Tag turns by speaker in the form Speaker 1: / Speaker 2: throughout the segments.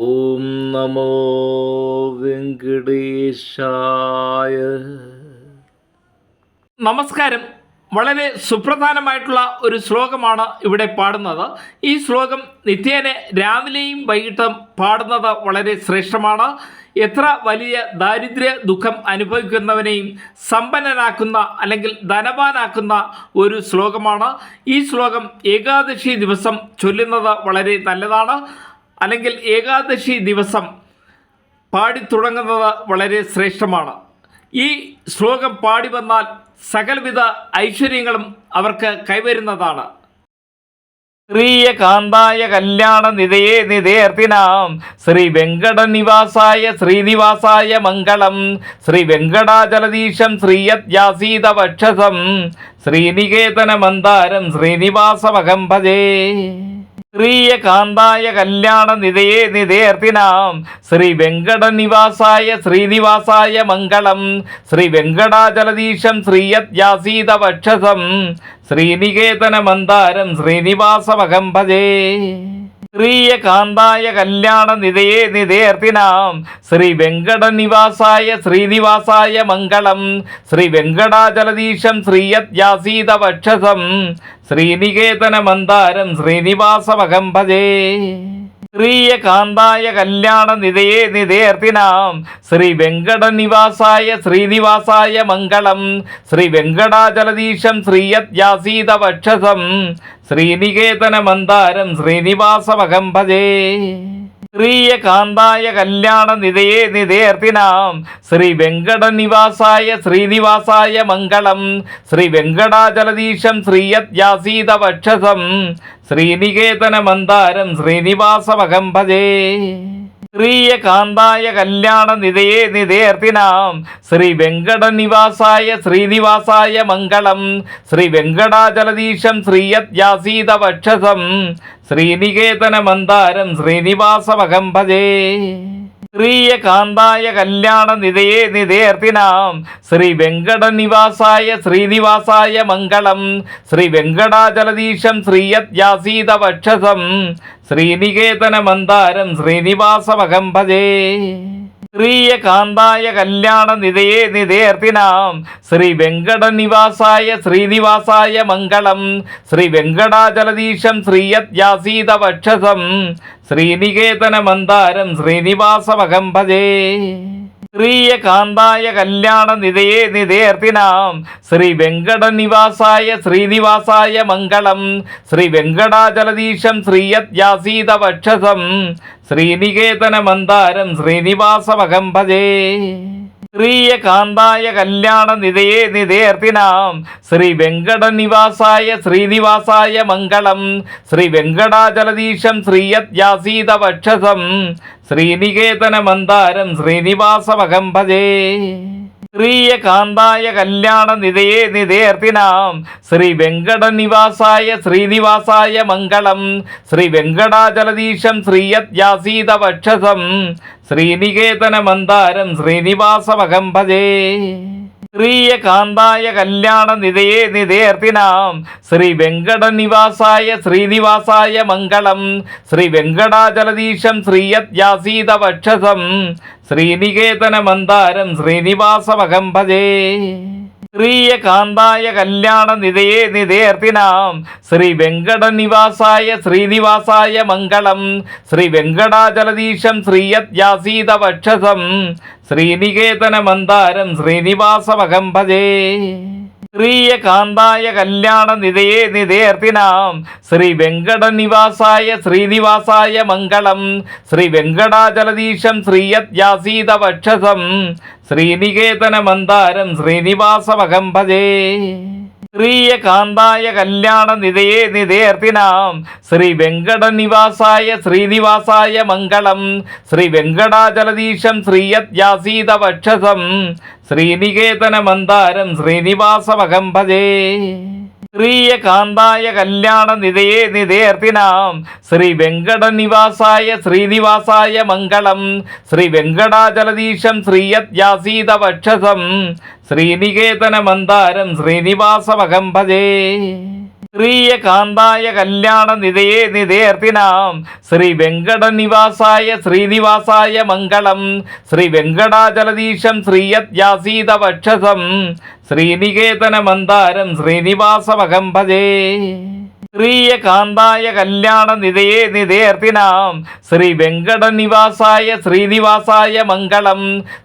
Speaker 1: ഓം നമോ വെങ്കടേശായ.
Speaker 2: നമസ്കാരം. വളരെ സുപ്രധാനമായിട്ടുള്ള ഒരു ശ്ലോകമാണ് ഇവിടെ പാടുന്നത്. ഈ ശ്ലോകം നിത്യേന രാവിലെയും വൈകിട്ടും പാടുന്നത് വളരെ ശ്രേഷ്ഠമാണ്. എത്ര വലിയ ദാരിദ്ര്യ ദുഃഖം അനുഭവിക്കുന്നവനെയും സമ്പന്നനാക്കുന്ന അല്ലെങ്കിൽ ധനവാനാക്കുന്ന ഒരു ശ്ലോകമാണ്. ഈ ശ്ലോകം ഏകാദശി ദിവസം ചൊല്ലുന്നത് വളരെ നല്ലതാണ്. അല്ലെങ്കിൽ ഏകാദശി ദിവസം പാടി തുടങ്ങുന്നത് വളരെ ശ്രേഷ്ഠമാണ്. ഈ ശ്ലോകം പാടി വന്നാൽ സകലവിധ ഐശ്വര്യങ്ങളും അവർക്ക് കൈവരുന്നതാണ്. ശ്രീയകാന്തായ കല്യാണ നിധയേ നിധേർത്തിനാം ശ്രീ വെങ്കടനിവാസായ ശ്രീനിവാസായ മംഗളം ശ്രീ വെങ്കടാചലദീശം ശ്രീയത്യാസീതവക്ഷസം ശ്രീനികേതന മന്ദാരം ശ്രീനിവാസമഹം ഭജേ. ശ്രീയകാന്തായ കല്യാണ നിധയേ നിധേർത്തിനാം ശ്രീ വെങ്കടനിവാസായ ശ്രീനിവാസായ മംഗളം ശ്രീ വെങ്കടാചലദീശം ശ്രീയത്യാസീതവക്ഷസം ശ്രീനികേതന മന്ദാരം ശ്രീനിവാസമഹം ഭജേ. ശ്രീയകാന്തായ കല്യാണ നിധയേ നിധേർത്തിനാം ശ്രീ വെങ്കടനിവാസായ ശ്രീനിവാസായ മംഗളം ശ്രീ വെങ്കടാചലദീശം ശ്രീയത്യാസീതവക്ഷസം ശ്രീനികേതന മന്ദാരം ശ്രീനിവാസമഹം ഭജേ. ശ്രീയകാന്തായ കല്യാണ നിധയേ നിധേർത്തിനാം ശ്രീ വെങ്കടനിവാസായ ശ്രീനിവാസായ മംഗളം ശ്രീ വെങ്കടാചലദീശം ശ്രീയത്യാസീതവക്ഷസം ശ്രീനികേതന മന്ദാരം ശ്രീനിവാസമഹം ഭജേ. ശ്രീയകാന്തായ കല്യാണ നിധയേ നിധേർത്തിനാം ശ്രീ വെങ്കടനിവാസായ ശ്രീനിവാസായ മംഗളം ശ്രീ വെങ്കടാചലദീശം ശ്രീയത്യാസീതവക്ഷസം ശ്രീനികേതന മന്ദാരം ശ്രീനിവാസമഹം ഭജേ. ശ്രീയകാന്തായ കല്യാണ നിധയേ നിധേർത്തിനാം ശ്രീ വെങ്കടനിവാസായ ശ്രീനിവാസായ മംഗളം ശ്രീ വെങ്കടാചലദീശം ശ്രീയത്യാസീതവക്ഷസം ശ്രീനികേതന മന്ദാരം ശ്രീനിവാസമഹം ഭജേ. ശ്രീയകാന്തായ കല്യാണ നിധയേ നിധേർത്തിനാം ശ്രീ വെങ്കടനിവാസായ ശ്രീനിവാസായ മംഗളം ശ്രീ വെങ്കടാചലദീശം ശ്രീയത്യാസീതവക്ഷസം ശ്രീനികേതന മന്ദാരം ശ്രീനിവാസമഹം ഭജേ. ശ്രീയകാന്തായ കല്യാണ നിധയേ നിധേർത്തിനാം ശ്രീ വെങ്കടനിവാസായ ശ്രീനിവാസായ മംഗളം ശ്രീ വെങ്കടാചലദീശം ശ്രീയത്യാസീതവക്ഷസം ശ്രീനികേതന മന്ദാരം ശ്രീനിവാസമഹം ഭജേ. ശ്രീയകാന്തായ കല്യാണ നിധയേ നിധേർത്തിനാം ശ്രീ വെങ്കടനിവാസായ ശ്രീനിവാസായ മംഗളം ശ്രീ വെങ്കടാചലദീശം ശ്രീയത്യാസീതവക്ഷസം ശ്രീനികേതന മന്ദാരം ശ്രീനിവാസമഹം ഭജേ. ശ്രീയകാന്തായ കല്യാണ നിധയേ നിധേർത്തിനാം ശ്രീ വെങ്കടനിവാസായ ശ്രീനിവാസായ മംഗളം ശ്രീ വെങ്കടാചലദീശം ശ്രീയത്യാസീതവക്ഷസം ശ്രീനികേതന മന്ദാരം ശ്രീനിവാസമഹം ഭജേ. ശ്രീയകാന്തായ കല്യാണ നിധയേ നിധേർത്തിനാം ശ്രീ വെങ്കടനിവാസായ ശ്രീനിവാസായ മംഗളം ശ്രീ വെങ്കടാചലദീശം ശ്രീയത്യാസീതവക്ഷസം ശ്രീനികേതന മന്ദാരം ശ്രീനിവാസമഹം ഭജേ. ശ്രീയകാന്തായ കല്യാണ നിധയേ നിധേർത്തിനാം ശ്രീ വെങ്കടനിവാസായ ശ്രീനിവാസായ മംഗളം ശ്രീ വെങ്കടാചലദീശം ശ്രീയത്യാസീതവക്ഷസം ശ്രീനികേതന മന്ദാരം ശ്രീനിവാസമഹം ഭജേ. ശ്രീയകാന്തായ കല്യാണ നിധയേ നിധേർത്തിനാം ശ്രീ വെങ്കടനിവാസായ ശ്രീനിവാസായ മംഗളം ശ്രീ വെങ്കടാചലദീശം ശ്രീയത്യാസീതവക്ഷസം ശ്രീനികേതന മന്ദാരം ശ്രീനിവാസമഹം ഭജേ. ശ്രീയകാന്തായ കല്യാണ നിധയേ നിധേർത്തിനാം ശ്രീ വെങ്കടനിവാസായ ശ്രീനിവാസായ മംഗളം ശ്രീ വെങ്കടാചലദീശം ശ്രീയത്യാസീതവക്ഷസം ശ്രീനികേതന മന്ദാരം ശ്രീനിവാസമഹം ഭജേ. ശ്രീയകാന്തായ കല്യാണ നിധയേ നിധേർത്തിനാം ശ്രീ വെങ്കടനിവാസായ ശ്രീനിവാസായ മംഗളം ശ്രീ വെങ്കടാചലദീശം ശ്രീയത്യാസീതവക്ഷസം ശ്രീനികേതന മന്ദാരം ശ്രീനിവാസമഹം ഭജേ. ശ്രീയകാന്തായ കല്യാണ നിധയേ നിധേർത്തിനാം ശ്രീ വെങ്കടനിവാസായ ശ്രീനിവാസായ മംഗളം ശ്രീ വെങ്കടാചലദീശം ശ്രീയത്യാസീതവക്ഷസം ശ്രീനികേതന മന്ദാരം ശ്രീനിവാസമഹം ഭജേ. പ്രിയകാന്തായ കല്യാണ നിധയേ നിധേർത്തിനാം ശ്രീ വെങ്കടനിവാസായ ശ്രീനിവാസായ മംഗളം ശ്രീ വെങ്കടാചലദീശം ശ്രീയത്യാസീത വക്ഷസം ശ്രീനികേതന മന്ദാരം ശ്രീനിവാസമഹം ഭജേ. പ്രിയകാന്തായ കല്യാണ നിധയേ നിധേർത്തിനാം ശ്രീ വെങ്കടനിവാസായ ശ്രീനിവാസായ മംഗളം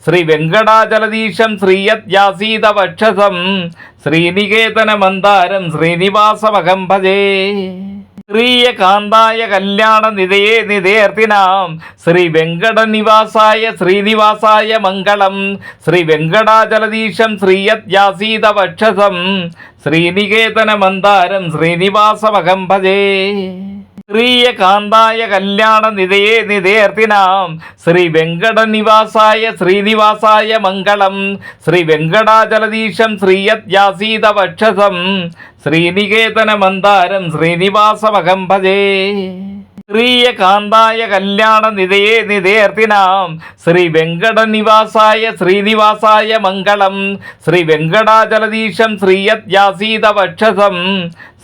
Speaker 2: ശ്രീ വെങ്കടാചലദീശം ശ്രീയത്യാസീത വക്ഷസം ശ്രീനികേതന മന്ദാരം ശ്രീനിവാസമഹം ഭജേ. പ്രിയകാന്തായ കല്യാണ നിധയേ നിധേർത്തിനാം ശ്രീ വെങ്കടനിവാസായ ശ്രീനിവാസായ മംഗളം ശ്രീ വെങ്കടാചലദീശം ശ്രീയത്യാസീത വക്ഷസം ശ്രീനികേതന മന്ദാരം ശ്രീനിവാസമഹം ഭജേ. പ്രിയകാന്തായ കല്യാണ നിധയേ നിധേർത്തിനാം ശ്രീ വെങ്കടനിവാസായ ശ്രീനിവാസായ മംഗളം ശ്രീ വെങ്കടാചലദീശം ശ്രീയത്യാസീത വക്ഷസം ശ്രീനികേതന മന്ദാരം ശ്രീനിവാസമഹം ഭജേ. പ്രിയകാന്തായ കല്യാണ നിധയേ നിധേർത്തിനാം ശ്രീ വെങ്കടനിവാസായ ശ്രീനിവാസായ മംഗളം ശ്രീ വെങ്കടാചലദീശം ശ്രീയത്യാസീത വക്ഷസം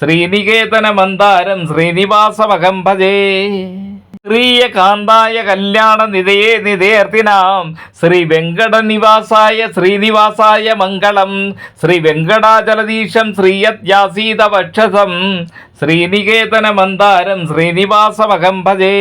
Speaker 2: ശ്രീനികേതന മന്ദാരം ശ്രീനിവാസമഹം ഭജേ. പ്രിയകാന്തായ കല്യാണ നിധയേ നിധേർത്തിനാം ശ്രീ വെങ്കടനിവാസായ ശ്രീനിവാസായ മംഗളം ശ്രീ വെങ്കടാചലദീശം ശ്രീയത്യാസീത വക്ഷസം ശ്രീനികേതന മന്ദാരം ശ്രീനിവാസമഹം ഭജേ.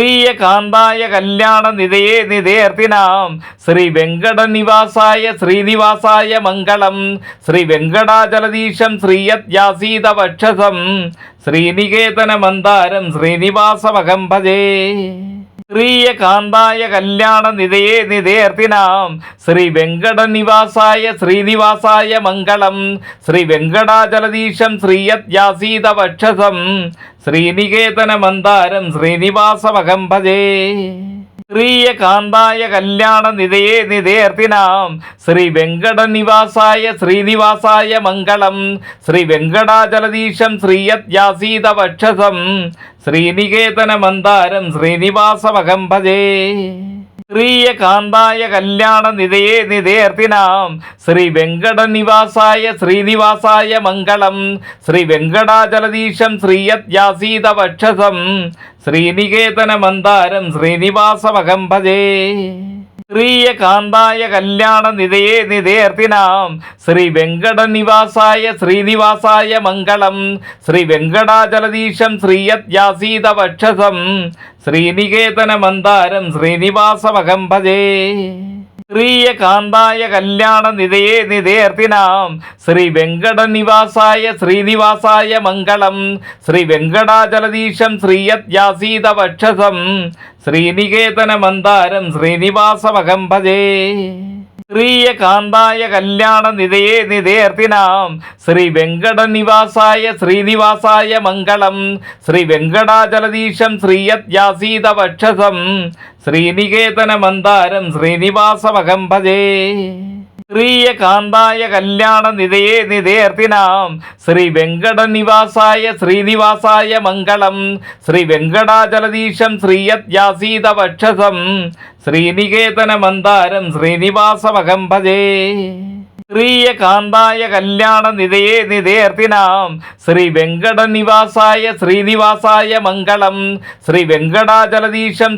Speaker 2: പ്രിയകാന്തായ കല്യാണ നിധയേ നിധേർത്തിനാം ശ്രീ വെങ്കടനിവാസായ ശ്രീനിവാസായ മംഗളം ശ്രീ വെങ്കടാചലദീശം ശ്രീയത്യാസീത വക്ഷസം ശ്രീനികേതന മന്ദാരം ശ്രീനിവാസമഹം ഭജേ. പ്രിയകാന്തായ കല്യാണ നിധയേ നിധേർത്തിനാം ശ്രീ വെങ്കടനിവാസായ ശ്രീനിവാസായ മംഗളം ശ്രീ വെങ്കടാചലദീശം ശ്രീയത്യാസീത വക്ഷസം ശ്രീനികേതന മന്ദാരം ശ്രീനിവാസമഹം ഭജേ. പ്രിയകാന്തായ കല്യാണ നിധയേ നിധേർത്തിനാം ശ്രീ വെങ്കടനിവാസായ ശ്രീനിവാസായ മംഗളം ശ്രീ വെങ്കടാചലദീശം ശ്രീയത്യാസീത വക്ഷസം ശ്രീനികേതന മന്ദാരം ശ്രീനിവാസമഹം ഭജേ. പ്രിയകാന്തായ കല്യാണ നിധയേ നിധേർത്തിനാം ശ്രീ വെങ്കടനിവാസായ ശ്രീനിവാസായ മംഗളം ശ്രീ വെങ്കടാചലദീശം ശ്രീയത്യാസീത വക്ഷസം ശ്രീനികേതന മന്ദാരം ശ്രീനിവാസമഹം ഭജേ. പ്രിയകാന്തായ കല്യാണ നിധയേ നിധേർത്തിനാം ശ്രീ വെങ്കടനിവാസായ ശ്രീനിവാസായ മംഗളം ശ്രീ വെങ്കടാചലദീശം ശ്രീയത്യാസീത വക്ഷസം ശ്രീനികേതന മന്ദാരം ശ്രീനിവാസമഹം ഭജേ. പ്രിയകാന്തായ കല്യാണ നിധയേ നിധേർത്തിനാം ശ്രീ വെങ്കടനിവാസായ ശ്രീനിവാസായ മംഗളം ശ്രീ വെങ്കടാചലദീശം ശ്രീയത്യാസീത വക്ഷസം ശ്രീനികേതന മന്ദാരം ശ്രീനിവാസമഹം ഭജേ. പ്രിയകാന്തായ കല്യാണ നിധയേ നിധേർത്തിനാം ശ്രീ വെങ്കടനിവാസായ ശ്രീനിവാസായ മംഗളം ശ്രീ വെങ്കടാചലദീശം ശ്രീയത്യാസീത വക്ഷസം ശ്രീനികേതന മന്ദാരം ശ്രീനിവാസമഹം ഭജേ. പ്രിയകാന്തായ കല്യാണ നിധയേ നിധേർത്തിനാം ശ്രീ വെങ്കടനിവാസായ ശ്രീനിവാസായ മംഗളം ശ്രീ വെങ്കടാചലദീശം ശ്രീയത്യാസീത വക്ഷസം ശ്രീനികേതന മന്ദാരം ശ്രീനിവാസമഹം ഭജേ. പ്രിയകാന്തായ കല്യാണ നിധയേ നിധേർത്തിനാം ശ്രീ വെങ്കടനിവാസായ ശ്രീനിവാസായ മംഗളം ശ്രീ വെങ്കടാചലദീശം ശ്രീയത്യാസീത വക്ഷസം ശ്രീനികേതന മന്ദാരം ശ്രീനിവാസമഹം ഭജേ. പ്രിയകാന്തായ കല്യാണ നിധയേ നിധേർത്തിനാം ശ്രീ വെങ്കടനിവാസായ ശ്രീനിവാസായ മംഗളം ശ്രീ വെങ്കടാചലദീശം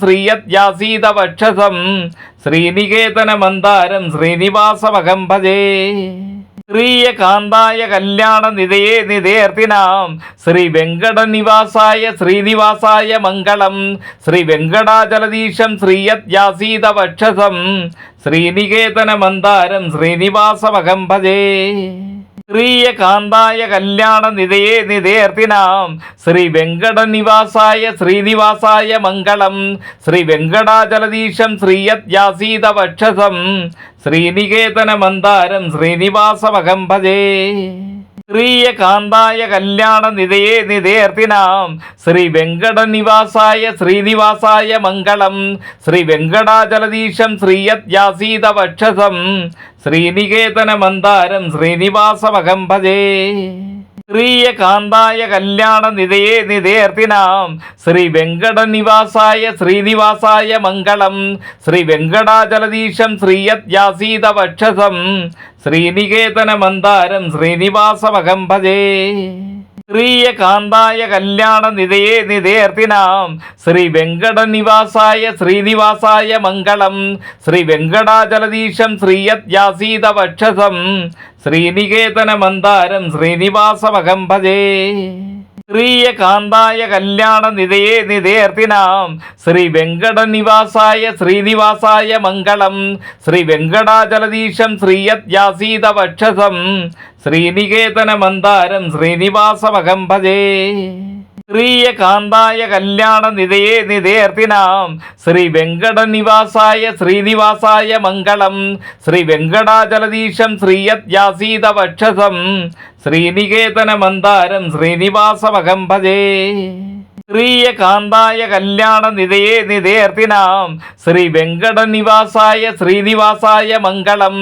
Speaker 2: ശ്രീയത്യാസീത വക്ഷസം ശ്രീനികേതന മന്ദാരം ശ്രീനിവാസമഹം ഭജേ. പ്രിയകാന്തായ കല്യാണ നിധയേ നിധേർത്തിനാം ശ്രീ വെങ്കടനിവാസായ ശ്രീനിവാസായ മംഗളം ശ്രീ വെങ്കടാചലദീശം ശ്രീയത്യാസീത വക്ഷസം ശ്രീനികേതന മന്ദാരം ശ്രീനിവാസമഹം ഭജേ. പ്രിയകാന്തായ കല്യാണ നിധയേ നിധേർത്തിനാം ശ്രീ വെങ്കടനിവാസായ ശ്രീനിവാസായ മംഗളം ശ്രീ വെങ്കടാചലദീശം ശ്രീയത്യാസീത വക്ഷസം ശ്രീനികേതന മന്ദാരം ശ്രീനിവാസമഹം ഭജേ. പ്രിയകാന്തായ കല്യാണ നിധയേ നിധേർത്തിനാം ശ്രീ വെങ്കടനിവാസായ ശ്രീനിവാസായ മംഗളം ശ്രീ വെങ്കടാചലദീശം ശ്രീയത്യാസീത വക്ഷസം ശ്രീനികേതന മന്ദാരം ശ്രീനിവാസമഹം ഭജേ. പ്രിയകാന്തായ കല്യാണ നിധയേ നിധേർത്തിനാം ശ്രീ വെങ്കടനിവാസായ ശ്രീനിവാസായ മംഗളം ശ്രീ വെങ്കടാചലദീശം ശ്രീയത്യാസീത വക്ഷസം ശ്രീനികേതന മന്ദാരം ശ്രീനിവാസമഹം ഭജേ. പ്രിയകാന്തായ കല്യാണ നിധയേ നിധേർത്തിനാം ശ്രീ വെങ്കടനിവാസായ ശ്രീനിവാസായ മംഗളം ശ്രീ വെങ്കടാചലദീശം ശ്രീയത്യാസീത വക്ഷസം ശ്രീനികേതന മന്ദാരം ശ്രീനിവാസമഹം ഭജേ. പ്രിയകാന്തായ കല്യാണ നിധയേ നിധേർത്തിനാം ശ്രീ വെങ്കടനിവാസായ ശ്രീനിവാസായ മംഗളം ശ്രീ വെങ്കടാചലദീശം ശ്രീയത്യാസീത വക്ഷസം ശ്രീനികേതന മന്ദാരം ശ്രീനിവാസമഹം ഭജേ. പ്രിയകാന്തായ കല്യാണ നിധയേ നിധേർത്തിനാം ശ്രീ വെങ്കടനിവാസായ ശ്രീനിവാസായ മംഗളം ശ്രീ വെങ്കടാചലദീശം ശ്രീയത്യാസീത വക്ഷസം ശ്രീനികേതന മന്ദാരം ശ്രീനിവാസമഹം ഭജേ. പ്രിയകാന്തായ കല്യാണ നിധയേ നിധേർത്തിനാം ശ്രീ വെങ്കടനിവാസായ ശ്രീനിവാസായ മംഗളം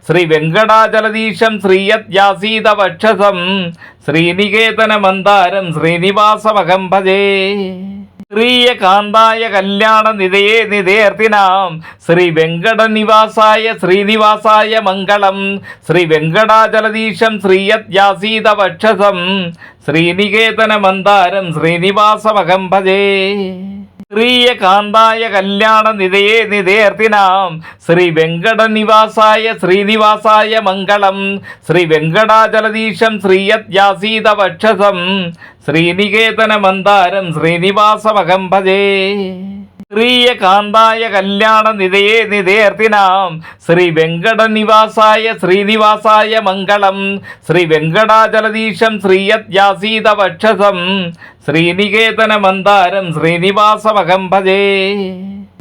Speaker 2: ശ്രീ വെങ്കടാചലദീശം ശ്രീയത്യാസീത വക്ഷസം ശ്രീനികേതന മന്ദാരം ശ്രീനിവാസമഹം ഭജേ. പ്രിയകാന്തായ കല്യാണ നിധയേ നിധേർത്തിനാം ശ്രീ വെങ്കടനിവാസായ ശ്രീനിവാസായ മംഗളം ശ്രീ വെങ്കടാചലദീശം ശ്രീയത്യാസീത വക്ഷസം ശ്രീനികേതന മന്ദാരം ശ്രീനിവാസമഹം ഭജേ. പ്രിയകാന്തായ കല്യാണ നിധയേ നിധേർത്തിനാം ശ്രീ വെങ്കടനിവാസായ ശ്രീനിവാസായ മംഗളം ശ്രീ വെങ്കടാചലദീശം ശ്രീയത്യാസീത വക്ഷസം ശ്രീനികേതന മന്ദാരം ശ്രീനിവാസമഹം ഭജേ. പ്രിയകാന്തായ കല്യാണ നിധയേ നിധേർത്തിനാം ശ്രീ വെങ്കടനിവാസായ ശ്രീനിവാസായ മംഗളം ശ്രീ വെങ്കടാചലദീശം ശ്രീയത്യാസീത വക്ഷസം ശ്രീനികേതന മന്ദാരം ശ്രീനിവാസമഹം ഭജേ.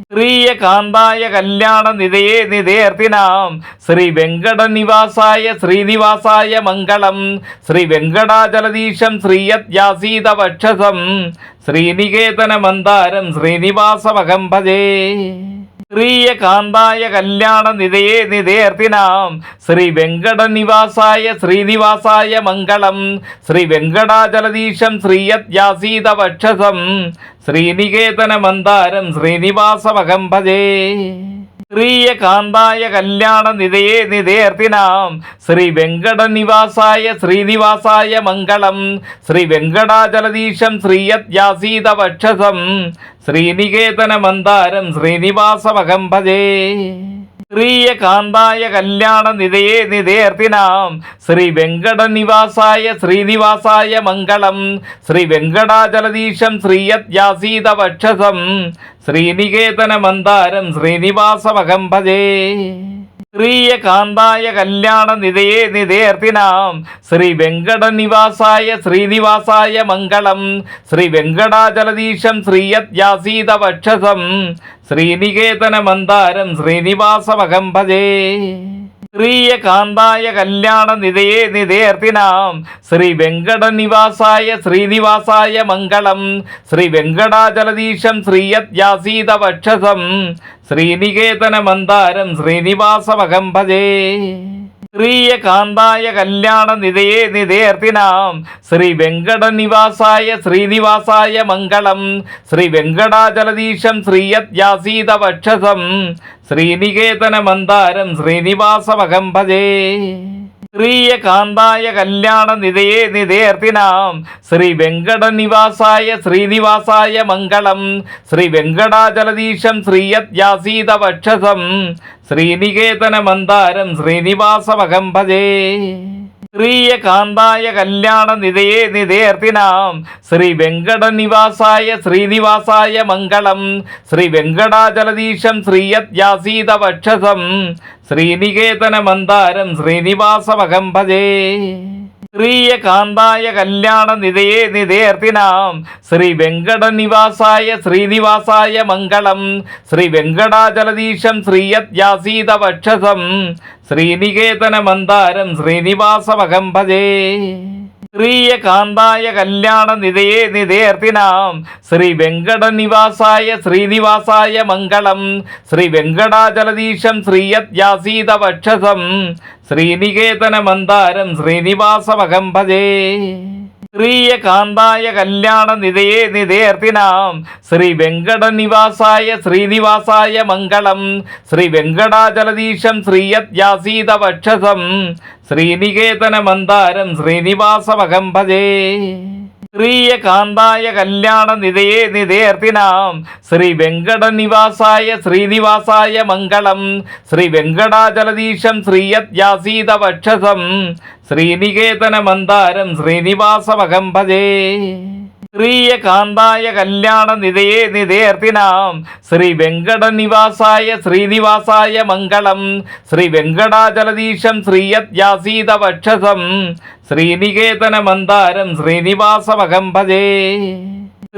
Speaker 2: പ്രിയകാന്തായ കല്യാണ നിധയേ നിധേർത്തിനാം ശ്രീ വെങ്കടനിവാസായ ശ്രീനിവാസായ മംഗളം ശ്രീ വെങ്കടാചലദീശം ശ്രീയത്യാസീത വക്ഷസം ശ്രീനികേതന മന്ദാരം ശ്രീനിവാസമഹം ഭജേ. പ്രിയകാന്തായ കല്യാണ നിധയേ നിധേർത്തിനാം ശ്രീ വെങ്കടനിവാസായ ശ്രീനിവാസായ മംഗളം ശ്രീ വെങ്കടാചലദീശം ശ്രീയത്യാസീത വക്ഷസം ശ്രീനികേതന മന്ദാരം ശ്രീനിവാസമഹം ഭജേ. പ്രിയകാന്തായ കല്യാണ നിധയേ നിധേർത്തിനാം ശ്രീ വെങ്കടനിവാസായ ശ്രീനിവാസായ മംഗളം ശ്രീ വെങ്കടാചലദീശം ശ്രീയത്യാസീത വക്ഷസം ശ്രീനികേതന മന്ദാരം ശ്രീനിവാസമഹം ഭജേ. പ്രിയകാന്തായ കല്യാണ നിധയേ നിധേർത്തിനാം ശ്രീ വെങ്കടനിവാസായ ശ്രീനിവാസായ മംഗളം ശ്രീ വെങ്കടാചലദീശം ശ്രീയത്യാസീത വക്ഷസം ശ്രീനികേതന മന്ദാരം ശ്രീനിവാസമഹം ഭജേ. പ്രിയകാന്തായ കല്യാണ നിധയേ നിധേർത്തിനാം ശ്രീ വെങ്കടനിവാസായ ശ്രീനിവാസായ മംഗളം ശ്രീ വെങ്കടാചലദീശം ശ്രീയത്യാസീത വക്ഷസം ശ്രീനികേതന മന്ദാരം ശ്രീനിവാസമഹം ഭജേ. പ്രിയകാന്തായ കല്യാണ നിധയേ നിധേർത്തിനാം ശ്രീ വെങ്കടനിവാസായ ശ്രീനിവാസായ മംഗളം ശ്രീ വെങ്കടാചലദീശം ശ്രീയത്യാസീത വക്ഷസം ശ്രീനികേതന മന്ദാരം ശ്രീനിവാസമഹം ഭജേ. പ്രിയകാന്തായ കല്യാണ നിധയേ നിധേർത്തിനാം ശ്രീ വെങ്കടനിവാസായ ശ്രീനിവാസായ മംഗളം ശ്രീ വെങ്കടാചലദീശം ശ്രീയത്യാസീത വക്ഷസം ശ്രീനികേതന മന്ദാരം ശ്രീനിവാസമഹം ഭജേ. പ്രിയകാന്തായ കല്യാണ നിധയേ നിധേർത്തിനാം ശ്രീ വെങ്കടനിവാസായ ശ്രീനിവാസായ മംഗളം ശ്രീ വെങ്കടാചലദീശം ശ്രീയത്യാസീത വക്ഷസം ശ്രീനികേതന മന്ദാരം ശ്രീനിവാസമഹം ഭജേ. പ്രിയകാന്തായ കല്യാണ നിധയേ നിധേർത്തിനാം ശ്രീ വെങ്കടനിവാസായ ശ്രീനിവാസായ മംഗളം ശ്രീ വെങ്കടാചലദീശം ശ്രീയത്യാസീത വക്ഷസം ശ്രീനികേതന മന്ദാരം ശ്രീനിവാസമഹം ഭജേ. പ്രിയകാന്തായ കല്യാണ നിധയേ നിധേർത്തിനാം ശ്രീ വെങ്കടനിവാസായ ശ്രീനിവാസായ മംഗളം ശ്രീ വെങ്കടാചലദീശം ശ്രീയത്യാസീത വക്ഷസം ശ്രീനികേതന മന്ദാരം ശ്രീനിവാസമഹം ഭജേ. പ്രിയകാന്തായ കല്യാണ നിധയേ നിധേർത്തിനാം ശ്രീ വെങ്കടനിവാസായ ശ്രീനിവാസായ മംഗളം ശ്രീ വെങ്കടാചലദീശം ശ്രീയത്യാസീത വക്ഷസം ശ്രീനികേതന മന്ദാരം ശ്രീനിവാസമഹം ഭജേ. പ്രിയകാന്തായ കല്യാണ നിധയേ നിധേർത്തിനാം ശ്രീ വെങ്കടനിവാസായ ശ്രീനിവാസായ മംഗളം ശ്രീ വെങ്കടാചലദീശം ശ്രീയത്യാസീത വക്ഷസം ശ്രീനികേതന മന്ദാരം ശ്രീനിവാസമഹം ഭജേ. പ്രിയകാന്തായ കല്യാണ നിധയേ നിധേർത്തിനാം ശ്രീ വെങ്കടനിവാസായ ശ്രീനിവാസായ മംഗളം ശ്രീ വെങ്കടാചലദീശം ശ്രീയത്യാസീത വക്ഷസം ശ്രീനികേതന മന്ദാരം ശ്രീനിവാസമഹം ഭജേ. പ്രിയകാന്തായ കല്യാണ നിധയേ നിധേർത്തിനാം ശ്രീ വെങ്കടനിവാസായ ശ്രീനിവാസായ മംഗളം ശ്രീ വെങ്കടാചലദീശം ശ്രീയത്യാസീത വക്ഷസം ശ്രീനികേതന മന്ദാരം ശ്രീനിവാസമഹം ഭജേ.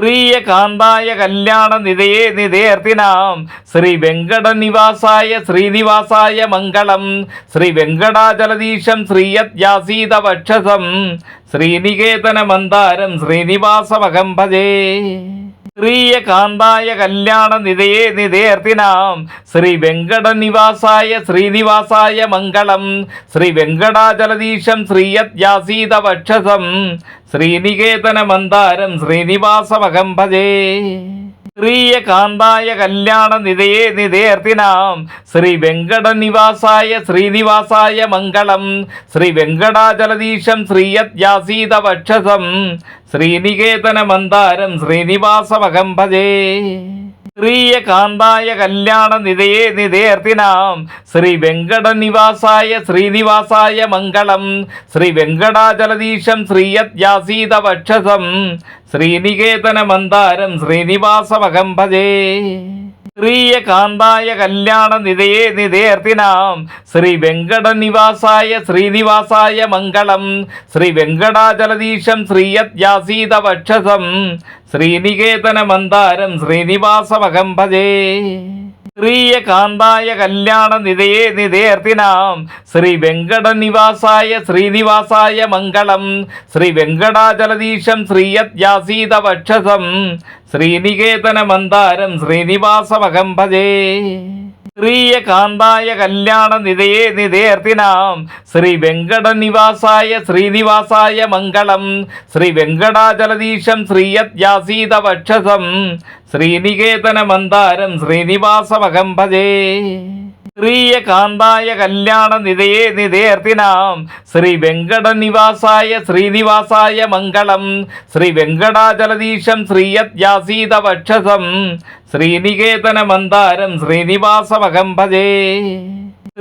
Speaker 2: പ്രിയകാന്തായ കല്യാണ നിധയേ നിധേർത്തിനാം ശ്രീ വെങ്കടനിവാസായ ശ്രീനിവാസായ മംഗളം ശ്രീ വെങ്കടാചലദീശം ശ്രീയത്യാസീത വക്ഷസം ശ്രീനികേതന മന്ദാരം ശ്രീനിവാസമഹം ഭജേ. പ്രിയകാന്തായ കല്യാണ നിധയേ നിധേർത്തിനാം ശ്രീ വെങ്കടനിവാസായ ശ്രീനിവാസായ മംഗളം ശ്രീ വെങ്കടാചലദീശം ശ്രീയത്യാസീത വക്ഷസം ശ്രീനികേതന മന്ദാരം ശ്രീനിവാസമഹം ഭജേ. പ്രിയകാന്തായ കല്യാണ നിധയേ നിധേർത്തിനാം ശ്രീ വെങ്കടനിവാസായ ശ്രീനിവാസായ മംഗളം ശ്രീ വെങ്കടാചലദീശം ശ്രീയത്യാസീത വക്ഷസം ശ്രീനികേതന മന്ദാരം ശ്രീനിവാസമഹം ഭജേ. പ്രിയകാന്തായ കല്യാണ നിധയേ നിധേർത്തിനാം ശ്രീ വെങ്കടനിവാസായ ശ്രീനിവാസായ മംഗളം ശ്രീ വെങ്കടാചലദീശം ശ്രീയത്യാസീത വക്ഷസം ശ്രീനികേതന മന്ദാരം ശ്രീനിവാസമഹം ഭജേ. പ്രിയകാന്തായ കല്യാണ നിധയേ നിധേർത്തിനാം ശ്രീ വെങ്കടനിവാസായ ശ്രീനിവാസായ മംഗളം ശ്രീ വെങ്കടാചലദീശം ശ്രീയത്യാസീത വക്ഷസം ശ്രീനികേതന മന്ദാരം ശ്രീനിവാസമഹം ഭജേ. പ്രിയകാന്തായ കല്യാണ നിധയേ നിധേർത്തിനാം ശ്രീ വെങ്കടനിവാസായ ശ്രീനിവാസായ മംഗളം ശ്രീ വെങ്കടാചലദീശം ശ്രീയത്യാസീത വക്ഷസം ശ്രീനികേതന മന്ദാരം ശ്രീനിവാസമഹം ഭജേ. പ്രിയകാന്തായ കല്യാണ നിധയേ നിധേർത്തിനാം ശ്രീ വെങ്കടനിവാസായ ശ്രീനിവാസായ മംഗളം ശ്രീ വെങ്കടാചലദീശം ശ്രീയത്യാസീത വക്ഷസം ശ്രീനികേതന മന്ദാരം ശ്രീനിവാസമഹം ഭജേ. പ്രിയകാന്തായ കല്യാണ നിധയേ നിധേർത്തിനാം ശ്രീ വെങ്കടനിവാസായ ശ്രീനിവാസായ മംഗളം ശ്രീ വെങ്കടാചലദീശം ശ്രീയത്യാസീത വക്ഷസം ശ്രീനികേതന മന്ദാരം ശ്രീനിവാസമഹം ഭജേ. പ്രിയകാന്തായ കല്യാണ നിധയേ നിധേർത്തിനാം ശ്രീ വെങ്കടനിവാസായ ശ്രീനിവാസായ മംഗളം ശ്രീ വെങ്കടാചലദീശം ശ്രീയത്യാസീത വക്ഷസം ശ്രീനികേതന മന്ദാരം ശ്രീനിവാസമഹം ഭജേ.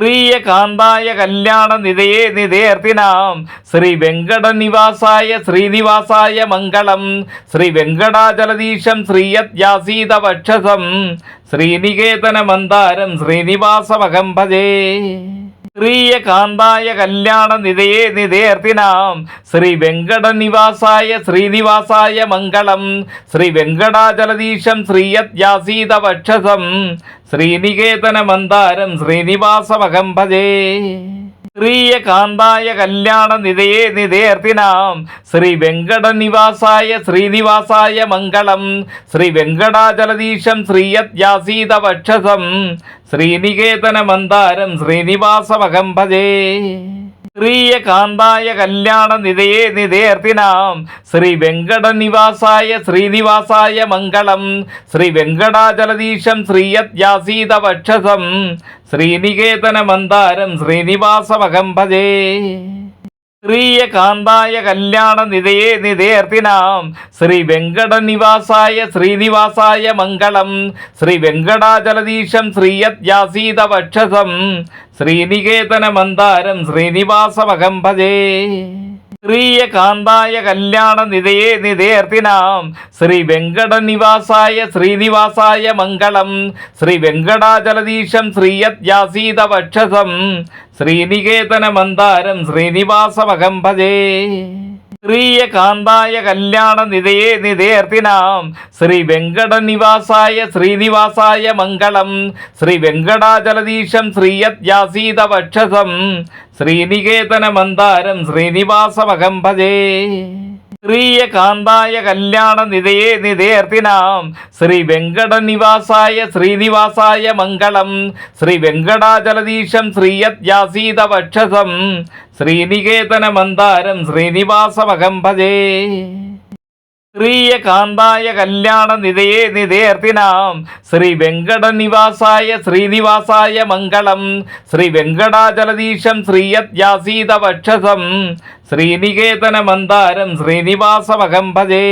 Speaker 2: പ്രിയകാന്തായ കല്യാണ നിധയേ നിധേർത്തിനാം ശ്രീ വെങ്കടനിവാസായ ശ്രീനിവാസായ മംഗളം ശ്രീ വെങ്കടാചലദീശം ശ്രീയത്യാസീത വക്ഷസം ശ്രീനികേതന മന്ദാരം ശ്രീനിവാസമഹം ഭജേ. പ്രിയകാന്തായ കല്യാണ നിധയേ നിധേർത്തിനാം ശ്രീ വെങ്കടനിവാസായ ശ്രീനിവാസായ മംഗളം ശ്രീ വെങ്കടാചലദീശം ശ്രീയത്യാസീത വക്ഷസം ശ്രീനികേതന മന്ദാരം ശ്രീനിവാസമഹം ഭജേ. പ്രിയകാന്തായ കല്യാണ നിധയേ നിധേർത്തിനാം ശ്രീ വെങ്കടനിവാസായ ശ്രീനിവാസായ മംഗളം ശ്രീ വെങ്കടാചലദീശം ശ്രീയത്യാസീത വക്ഷസം ശ്രീനികേതന മന്ദാരം ശ്രീനിവാസമഹം ഭജേ. പ്രിയകാന്തായ കല്യാണ നിധയേ നിധേർത്തിനാം ശ്രീ വെങ്കടനിവാസായ ശ്രീനിവാസായ മംഗളം ശ്രീ വെങ്കടാചലദീശം ശ്രീയത്യാസീത വക്ഷസം ശ്രീനികേതന മന്ദാരം ശ്രീനിവാസമഹം ഭജേ. പ്രിയകാന്തായ കല്യാണ നിധയേ നിധേർത്തിനാം ശ്രീ വെങ്കടനിവാസായ ശ്രീനിവാസായ മംഗളം ശ്രീ വെങ്കടാചലദീശം ശ്രീയത്യാസീത വക്ഷസം ശ്രീനികേതന മന്ദാരം ശ്രീനിവാസമഹം ഭജേ. പ്രിയകാന്തായ കല്യാണ നിധയേ നിധേർത്തിനാം ശ്രീ വെങ്കടനിവാസായ ശ്രീനിവാസായ മംഗളം ശ്രീ വെങ്കടാചലദീശം ശ്രീയത്യാസീത വക്ഷസം ശ്രീനികേതന മന്ദാരം ശ്രീനിവാസമഹം ഭജേ. പ്രിയകാന്തായ കല്യാണ നിധയേ നിധേർത്തിനാം ശ്രീ വെങ്കടനിവാസായ ശ്രീനിവാസായ മംഗളം ശ്രീ വെങ്കടാചലദീശം ശ്രീയത്യാസീത വക്ഷസം ശ്രീനികേതനമന്ദാരം ശ്രീനിവാസമഹം ഭജേ. ശ്രീയകാന്തായ കല്യാണ നിധയേ നിധേർത്തിനാം ശ്രീ വെങ്കടനിവാസായ ശ്രീനിവാസായ മംഗളം. ശ്രീ വെങ്കടാചലധീശം ശ്രീയത്യാസീത വക്ഷസം ശ്രീനികേതനമന്ദാരം ശ്രീനിവാസമഹം ഭജേ.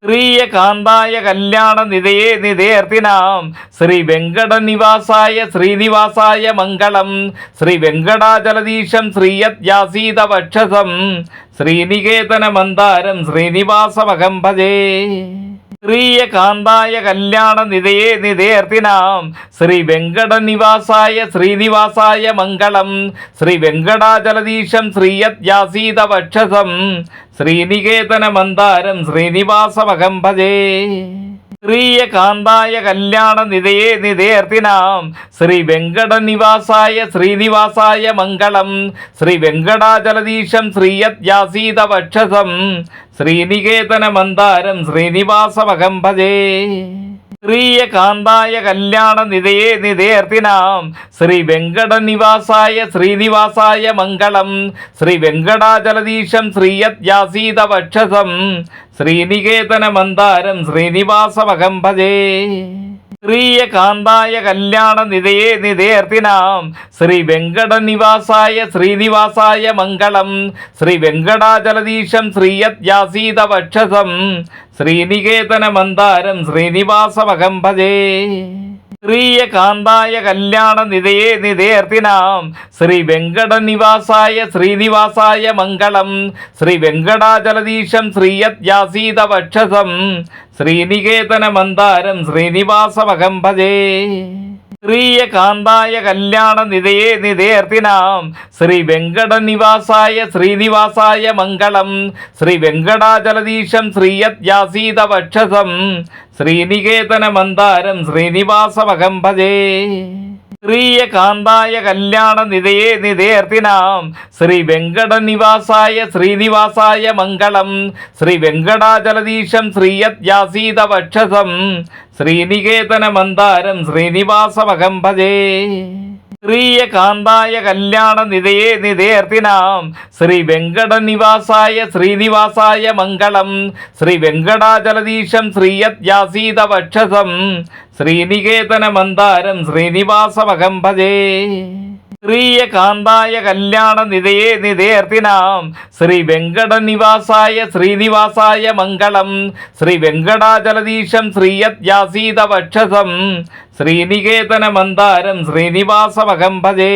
Speaker 2: ശ്രീയകാന്തായ കല്യാണ നിധയേ നിധേർത്തിനാം ശ്രീ വെങ്കടനിവാസായ ശ്രീനിവാസായ മംഗളം. ശ്രീ വെങ്കടാചലധീശം ശ്രീയത്യാസീത വക്ഷസം ശ്രീനികേതനമന്ദാരം ശ്രീനിവാസമഹം ഭജേ. ശ്രീയകാന്തായ കല്യാണ നിധയേ നിധേർത്തിനാം ശ്രീ വെങ്കടനിവാസായ ശ്രീനിവാസായ മംഗളം. ശ്രീ വെങ്കടാചലധീശം ശ്രീയത്യാസീത വക്ഷസം ശ്രീനികേതനമന്ദാരം ശ്രീനിവാസമഹം ഭജേ. ശ്രീയകാന്തായ കല്യാണ നിധയേ നിധേർത്തിനാം ശ്രീ വെങ്കടനിവാസായ ശ്രീനിവാസായ മംഗളം. ശ്രീ വെങ്കടാചലധീശം ശ്രീയത്യാസീത വക്ഷസം ശ്രീനികേതനമന്ദാരം ശ്രീനിവാസമഹം ഭജേ. ശ്രീയകാന്തായ കല്യാണ നിധയേ നിധേർത്തിനാം ശ്രീ വെങ്കടനിവാസായ ശ്രീനിവാസായ മംഗളം. ശ്രീ വെങ്കടാചലധീശം ശ്രീയത്യാസീത വക്ഷസം ശ്രീനികേതനമന്ദാരം ശ്രീനിവാസമഹം ഭജേ. ശ്രീയകാന്തായ കല്യാണ നിധയേ നിധേർത്തിനാം ശ്രീ വെങ്കടനിവാസായ ശ്രീനിവാസായ മംഗളം. ശ്രീ വെങ്കടാചലധീശം ശ്രീയത്യാസീത വക്ഷസം ശ്രീനികേതനമന്ദാരം ശ്രീനിവാസമഹം ഭജേ. ശ്രീയകാന്തായ കല്യാണ നിധയേ നിധേർത്തിനാം ശ്രീ വെങ്കടനിവാസായ ശ്രീനിവാസായ മംഗളം. ശ്രീ വെങ്കടാചലധീശം ശ്രീയത്യാസീത വക്ഷസം ശ്രീനികേതനമന്ദാരം ശ്രീനിവാസമഹം ഭജേ. ശ്രീയകാന്തായ കല്യാണ നിധയേ നിധേർത്തിനാം ശ്രീ വെങ്കടനിവാസായ ശ്രീനിവാസായ മംഗളം. ശ്രീ വെങ്കടാചലധീശം ശ്രീയത്യാസീത വക്ഷസം ശ്രീനികേതനമന്ദാരം ശ്രീനിവാസമഹം ഭജേ. ശ്രീയകാന്തായ കല്യാണ നിധയേ നിധേർത്തിനാം ശ്രീ വെങ്കടനിവാസായ ശ്രീനിവാസായ മംഗളം. ശ്രീ വെങ്കടാചലധീശം ശ്രീയത്യാസീത വക്ഷസം ശ്രീനികേതനമന്ദാരം ശ്രീനിവാസമഹം ഭജേ. ശ്രീയകാന്തായ കല്യാണ നിധയേ നിധേർത്തിനാം ശ്രീ വെങ്കടനിവാസായ ശ്രീനിവാസായ മംഗളം. ശ്രീ വെങ്കടാചലധീശം ശ്രീയത്യാസീത വക്ഷസം ശ്രീനികേതനമന്ദാരം ശ്രീനിവാസമഹം ഭജേ. ശ്രീയകാന്തായ കല്യാണ നിധയേ നിധേർത്തിനാം ശ്രീ വെങ്കടനിവാസായ ശ്രീനിവാസായ മംഗളം. ശ്രീ വെങ്കടാചലധീശം ശ്രീയത്യാസീത വക്ഷസം ശ്രീനികേതനമന്ദാരം ശ്രീനിവാസമഹം ഭജേ.